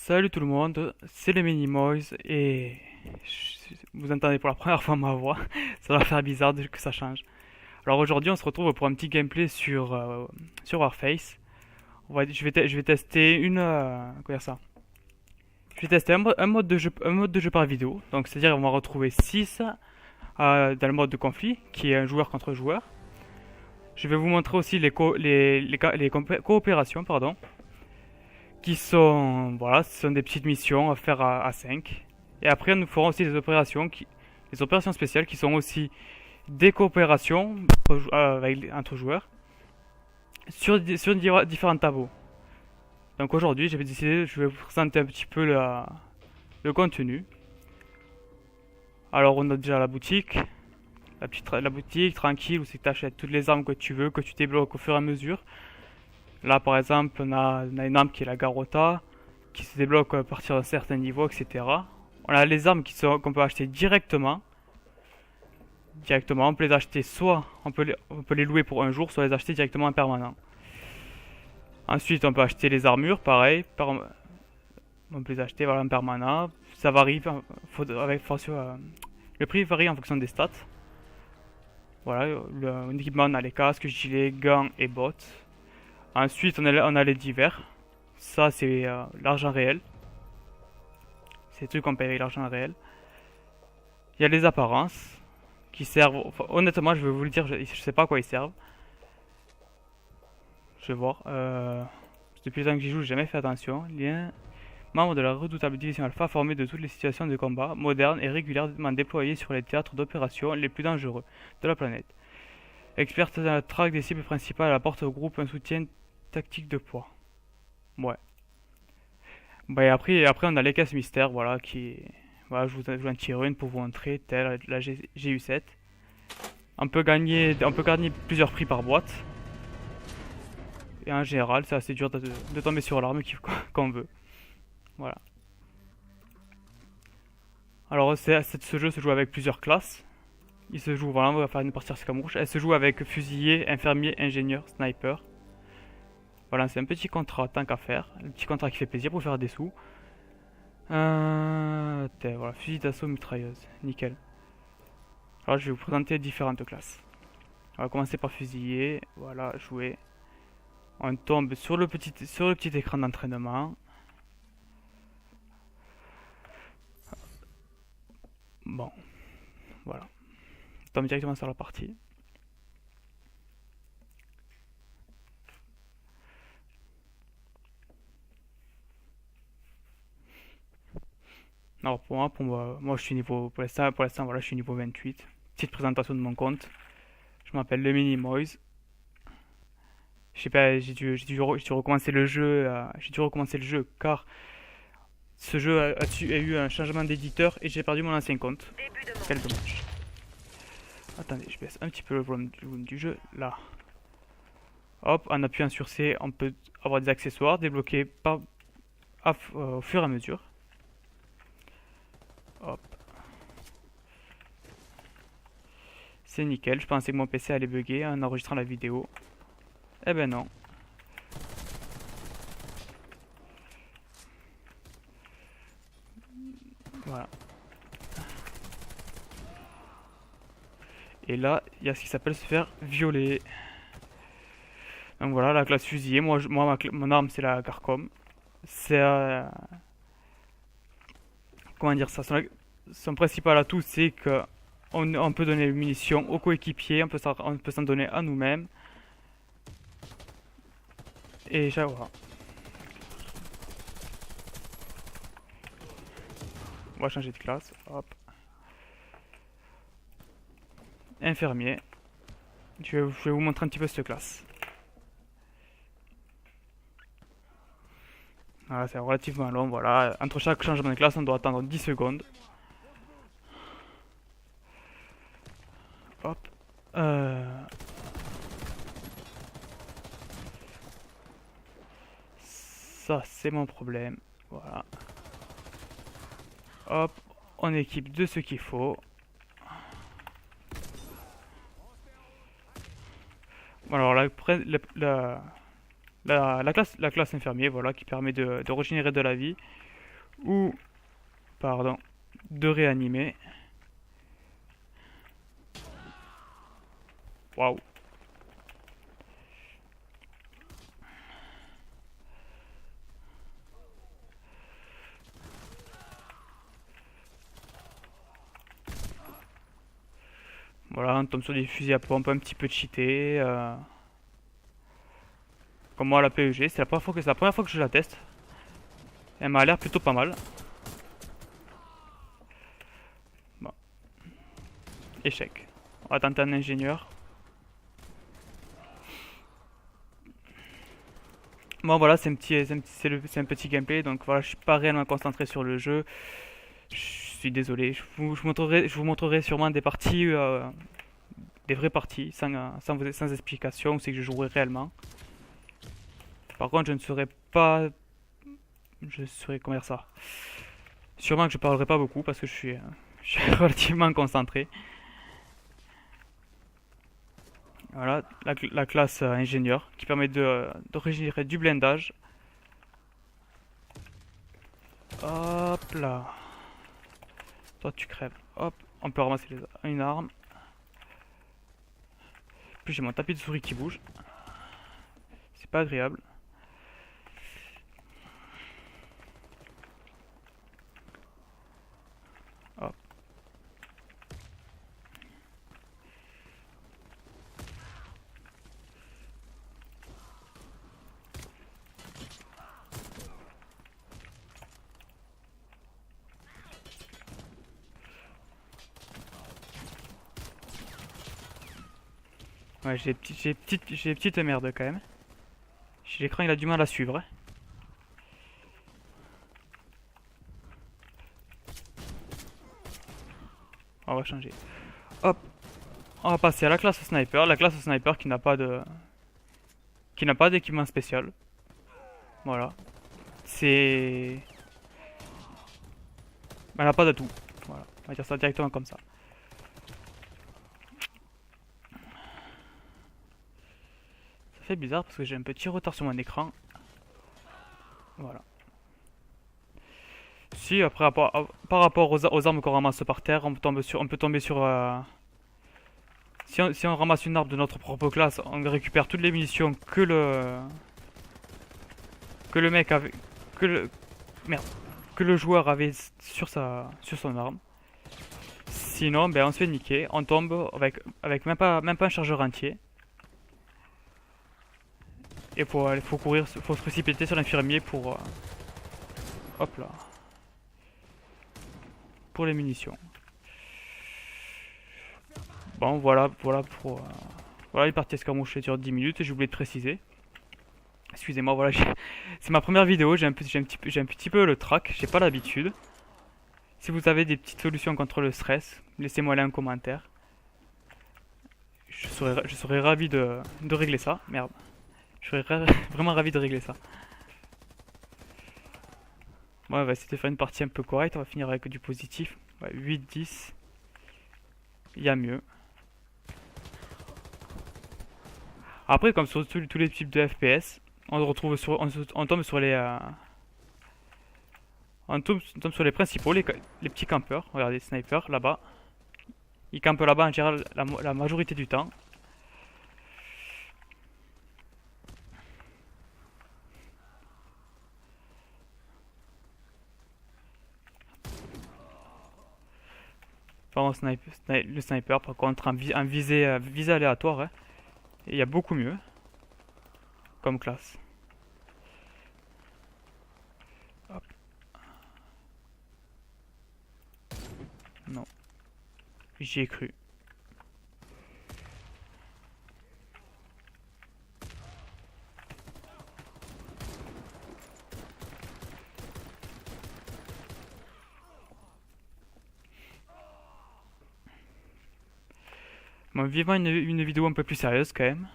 Salut tout le monde, c'est les Minimoys et vous entendez pour la première fois ma voix, ça va faire bizarre que ça change. Alors aujourd'hui on se retrouve pour un petit gameplay sur Warface. Je vais tester comment dire ça? Je vais tester un mode de jeu par vidéo, donc c'est-à-dire on va retrouver 6 dans le mode de conflit qui est un joueur contre joueur. Je vais vous montrer aussi les coopérations, pardon, qui sont, voilà, ce sont des petites missions à faire à 5. Et après, nous ferons aussi des opérations spéciales qui sont aussi des coopérations entre joueurs sur différents tableaux. Donc aujourd'hui, j'avais décidé, je vais vous présenter un petit peu le contenu. Alors, on a déjà la boutique, la boutique tranquille où c'est que tu achètes toutes les armes que tu veux, que tu débloques au fur et à mesure. Là, par exemple, on a une arme qui est la Garota, qui se débloque à partir d'un certain niveau, etc. On a les armes qu'on peut acheter directement. On peut les acheter soit on peut les louer pour un jour, soit les acheter directement en permanent. Ensuite, on peut acheter les armures, pareil. On peut les acheter voilà, en permanent. Ça varie, le prix varie en fonction des stats. Voilà, l'équipement, on a les casques, gilets, gants et bottes. Ensuite, on a les divers. Ça, c'est l'argent réel. C'est des trucs qu'on paye avec l'argent réel. Il y a les apparences qui servent. Enfin, honnêtement, je vais vous le dire, je sais pas à quoi ils servent. Je vais voir. Depuis le temps que j'y joue, j'ai jamais fait attention. Lien. Membre de la redoutable division Alpha formé de toutes les situations de combat modernes et régulièrement déployées sur les théâtres d'opération les plus dangereux de la planète. Experte dans la traque des cibles principales, elle apporte au groupe un soutien tactique de poids. Ouais. Bah, et après on a les caisses mystères, voilà, voilà, je vous en tire une pour vous montrer, telle la GU7. On peut gagner plusieurs prix par boîte. Et en général, c'est assez dur de tomber sur l'arme qu'on veut. Voilà. Alors, ce jeu se joue avec plusieurs classes. Il se joue, voilà, on va faire une partie escamouche. Elle se joue avec fusilier, infirmier, ingénieur, sniper. Voilà, c'est un petit contrat tant qu'à faire. Un petit contrat qui fait plaisir pour faire des sous. Voilà, fusil d'assaut, mitrailleuse. Nickel. Alors, je vais vous présenter différentes classes. On va commencer par fusilier. Voilà, jouer. On tombe sur le petit écran d'entraînement. Bon, voilà. On tombe directement sur la partie. Alors moi je suis niveau, pour l'instant voilà, je suis niveau 28. Petite présentation de mon compte. Je m'appelle le Minimoys. Je sais pas, j'ai dû recommencer le jeu, car ce jeu a eu un changement d'éditeur et j'ai perdu mon ancien compte. Quel dommage. Attendez, je baisse un petit peu le volume du jeu, là. Hop, en appuyant sur C, on peut avoir des accessoires débloqués au fur et à mesure. Hop. C'est nickel, je pensais que mon PC allait bugger en enregistrant la vidéo. Eh ben non. Voilà. Et là, il y a ce qui s'appelle se faire violer. Donc voilà, la classe fusillée. Mon arme, c'est la Carcom. C'est... comment dire ça? Son principal atout, c'est que on peut donner des munitions aux coéquipiers, on peut s'en donner à nous-mêmes. Et voilà. On va changer de classe. Hop. Infirmier. Je vais vous montrer un petit peu cette classe. Voilà, c'est relativement long. Voilà. Entre chaque changement de classe, on doit attendre 10 secondes. Hop. Ça, c'est mon problème. Voilà. Hop. On équipe de ce qu'il faut. Alors la classe infirmier, voilà, qui permet de régénérer de la vie. ou, pardon, de réanimer. Waouh. Voilà, on tombe sur des fusils à pompe un petit peu cheatés. Comme moi la PEG, c'est la première fois que je la teste. Elle m'a l'air plutôt pas mal. Bon, échec. On va tenter un ingénieur. Bon voilà, c'est un petit gameplay, donc voilà, je suis pas réellement concentré sur le jeu. Je suis désolé, je vous montrerai sûrement des parties, des vraies parties, sans explication, où c'est que je jouerai réellement. Par contre, je ne serai pas, je serai, comment dire ça? Sûrement que je parlerai pas beaucoup parce que je suis relativement concentré. Voilà, la classe ingénieur qui permet de régénérer du blindage. Hop là. Toi tu crèves. Hop, on peut ramasser une arme. Puis j'ai mon tapis de souris qui bouge. C'est pas agréable. Hop. Ouais, j'ai petite merde quand même. L'écran il a du mal à suivre, hein. On va changer. Hop, on va passer à la classe sniper. La classe sniper qui n'a pas d'équipement spécial. Voilà. C'est... Elle n'a pas d'atout. Voilà, on va dire ça directement comme ça. Ça fait bizarre parce que j'ai un petit retard sur mon écran. Voilà. Si, après, par rapport aux armes qu'on ramasse par terre, on peut tomber sur... si on ramasse une arme de notre propre classe, on récupère toutes les munitions que le mec avait... Que le... Merde. Que le joueur avait sur son arme. Sinon, ben, on se fait niquer. On tombe avec même pas un chargeur entier. Et faut courir, faut se précipiter sur l'infirmier pour... hop là. Pour les munitions. Bon, voilà pour... voilà, les parties escarmouchées durent 10 minutes et j'ai oublié de préciser. Excusez-moi, voilà, c'est ma première vidéo, j'ai un petit peu le trac, j'ai pas l'habitude. Si vous avez des petites solutions contre le stress, laissez-moi là un commentaire. Je serais ravi de régler ça. Merde. Je serais vraiment ravi de régler ça. Bon, on va essayer de faire une partie un peu correcte, on va finir avec du positif. Ouais, 8-10. Il y a mieux. Après, comme sur tous les types de FPS, on tombe sur les... on tombe sur les principaux, les petits campeurs. Regardez, sniper, là-bas. Ils campent là-bas en général la majorité du temps. Enfin, le sniper, par contre, en visée aléatoire, hein, il y a beaucoup mieux comme classe. Hop. Non, j'y ai cru. Bon, vivant une vidéo un peu plus sérieuse quand même.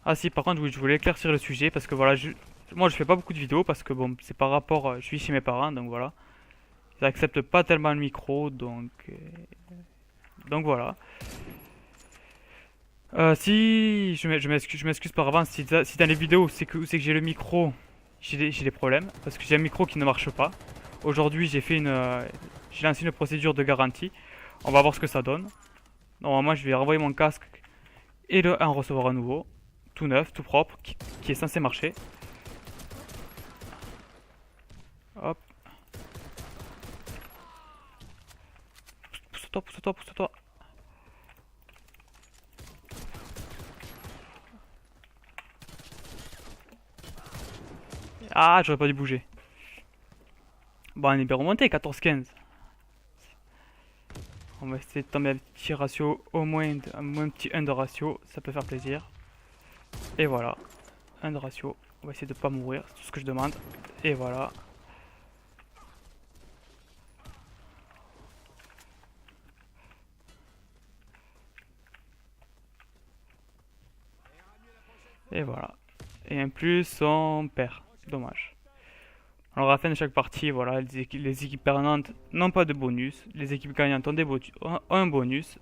Ah si, par contre, oui, je voulais éclaircir le sujet parce que voilà, moi je fais pas beaucoup de vidéos parce que bon, c'est par rapport, je suis chez mes parents, donc voilà. Ils acceptent pas tellement le micro, donc voilà. Si je m'excuse par avance si dans les vidéos c'est que j'ai le micro, j'ai des problèmes parce que j'ai un micro qui ne marche pas. Aujourd'hui j'ai lancé une procédure de garantie. On va voir ce que ça donne. Normalement je vais renvoyer mon casque et en recevoir un nouveau, tout neuf, tout propre, qui est censé marcher. Hop, pousse-toi, pousse-toi, pousse-toi. Ah, j'aurais pas dû bouger. Bon, on est bien remonté, 14-15. On va essayer de tomber un petit ratio, au moins un petit 1 de ratio, ça peut faire plaisir. Et voilà, 1 de ratio. On va essayer de pas mourir, c'est tout ce que je demande. Et voilà. Et voilà. Et en plus, on perd. Dommage. Alors à la fin de chaque partie, voilà, les équipes perdantes n'ont pas de bonus. Les équipes gagnantes ont un bonus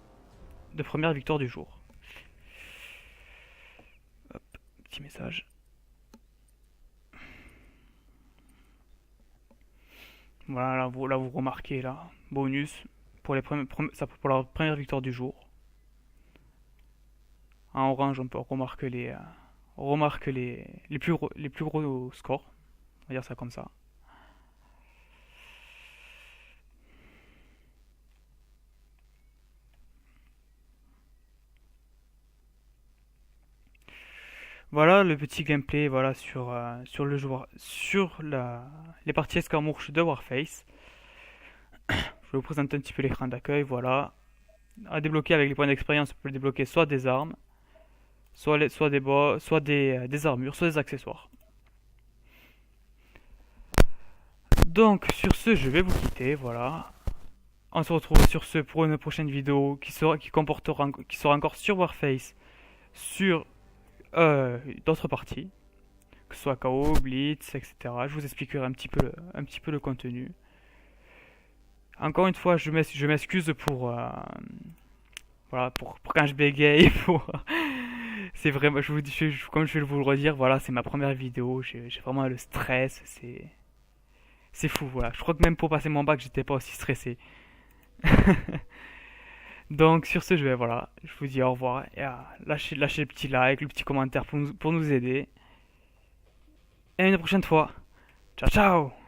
de première victoire du jour. Hop, petit message. Voilà, là vous remarquez là, bonus pour pour la première victoire du jour. En orange, on peut remarque les plus gros scores. On va dire ça comme ça. Voilà le petit gameplay voilà sur le joueur les parties escarmouches de Warface. Je vais vous présenter un petit peu l'écran d'accueil, voilà. À débloquer avec les points d'expérience, on peut débloquer soit des armes, soit des boss, soit des armures, soit des accessoires. Donc sur ce, je vais vous quitter, voilà. On se retrouve sur ce pour une prochaine vidéo qui sera encore sur Warface, sur d'autres parties, que ce soit KO, Blitz, etc. Je vous expliquerai un petit peu le contenu. Encore une fois, je m'excuse pour, voilà, pour quand je bégaye. C'est vraiment, comme je vais vous le redire, voilà, c'est ma première vidéo. J'ai vraiment le stress. C'est fou, voilà. Je crois que même pour passer mon bac, j'étais pas aussi stressé. Donc sur ce, voilà, je vous dis au revoir et lâchez le petit like, le petit commentaire pour nous aider. Et à une prochaine fois. Ciao, ciao!